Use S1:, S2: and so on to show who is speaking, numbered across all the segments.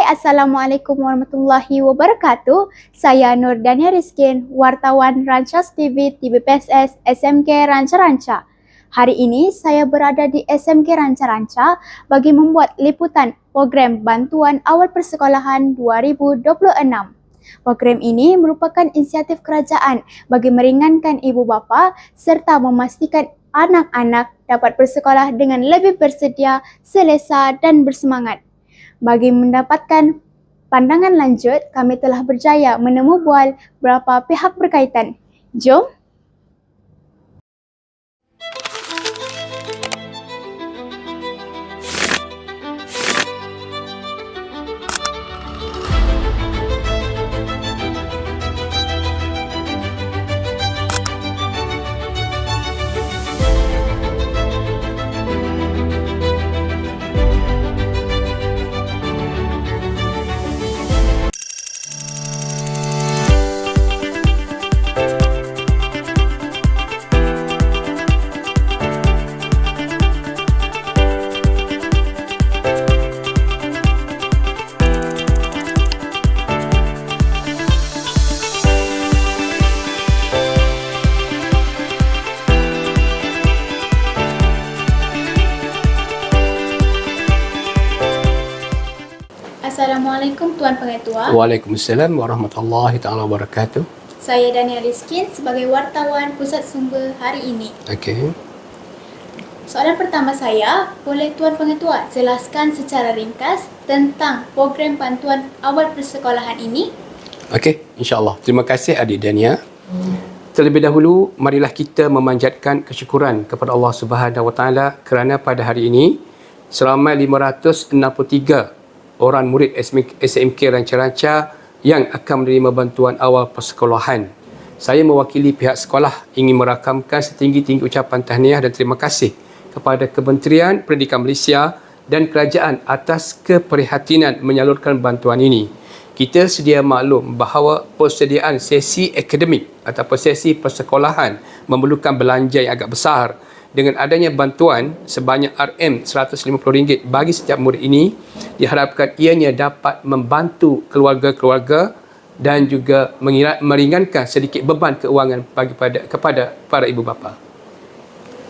S1: Assalamualaikum warahmatullahi wabarakatuh. Saya Nur Dania Rizkin, wartawan Rancas TV TBPSS SMK Ranca-Ranca. Hari ini saya berada di SMK Ranca-Ranca bagi membuat liputan program Bantuan Awal Persekolahan 2026. Program ini merupakan inisiatif kerajaan bagi meringankan ibu bapa serta memastikan anak-anak dapat bersekolah dengan lebih bersedia, selesa dan bersemangat. Bagi mendapatkan pandangan lanjut, kami telah berjaya menemu bual beberapa pihak berkaitan. Jom! Assalamualaikum Tuan Pengetua.
S2: Waalaikumsalam warahmatullahi taala wabarakatuh.
S1: Saya Dania Rizkin sebagai wartawan Pusat Sumber hari ini.
S2: Okey.
S1: Soalan pertama saya, boleh Tuan Pengetua jelaskan secara ringkas tentang program bantuan awal persekolahan ini?
S2: Okey, insya-Allah. Terima kasih Adik Dania. Terlebih dahulu, marilah kita memanjatkan kesyukuran kepada Allah Subhanahu Wa Taala kerana pada hari ini seramai 563 orang murid SMK Ranca-Ranca yang akan menerima bantuan awal persekolahan. Saya mewakili pihak sekolah ingin merakamkan setinggi-tinggi ucapan tahniah dan terima kasih kepada Kementerian Pendidikan Malaysia dan kerajaan atas keprihatinan menyalurkan bantuan ini. Kita sedia maklum bahawa persediaan sesi akademik atau sesi persekolahan memerlukan belanja yang agak besar. Dengan adanya bantuan sebanyak RM150 bagi setiap murid ini, diharapkan ianya dapat membantu keluarga-keluarga dan juga meringankan sedikit beban keuangan kepada para ibu bapa.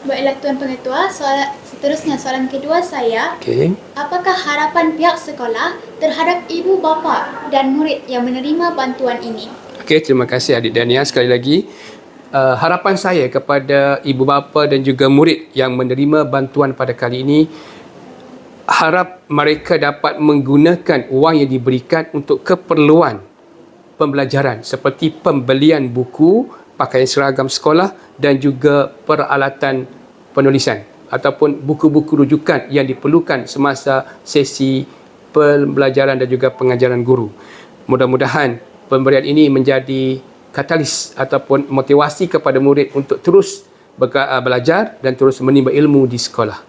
S1: Baiklah Tuan Pengetua, soalan kedua saya.
S2: Okay.
S1: Apakah harapan pihak sekolah terhadap ibu bapa dan murid yang menerima bantuan ini?
S2: Okey, terima kasih Adik Dania sekali lagi. Harapan saya kepada ibu bapa dan juga murid yang menerima bantuan pada kali ini, harap mereka dapat menggunakan wang yang diberikan untuk keperluan pembelajaran seperti pembelian buku, pakaian seragam sekolah dan juga peralatan penulisan ataupun buku-buku rujukan yang diperlukan semasa sesi pembelajaran dan juga pengajaran guru. Mudah-mudahan pemberian ini menjadi katalis ataupun motivasi kepada murid untuk terus belajar dan terus menimba ilmu di sekolah.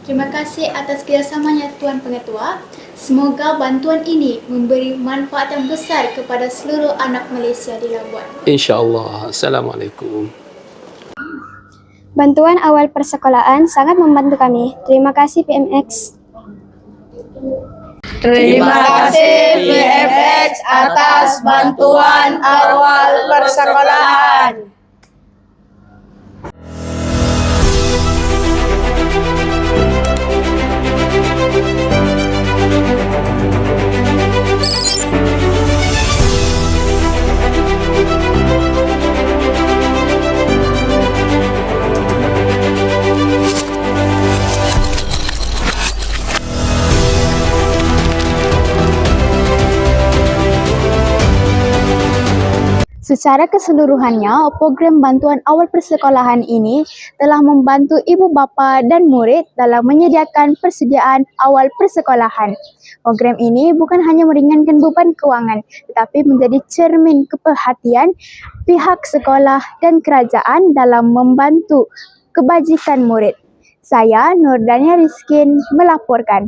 S1: Terima kasih atas kerjasamanya Tuan Pengetua. Semoga bantuan ini memberi manfaat yang besar kepada seluruh anak Malaysia di Labuan.
S2: InsyaAllah. Assalamualaikum.
S3: Bantuan awal persekolahan sangat membantu kami. Terima kasih PMX.
S4: Terima kasih PMX atas bantuan awal persekolahan.
S1: Secara keseluruhannya, program bantuan awal persekolahan ini telah membantu ibu bapa dan murid dalam menyediakan persediaan awal persekolahan. Program ini bukan hanya meringankan beban kewangan, tetapi menjadi cermin keperhatian pihak sekolah dan kerajaan dalam membantu kebajikan murid. Saya Nur Dania Rizkin melaporkan.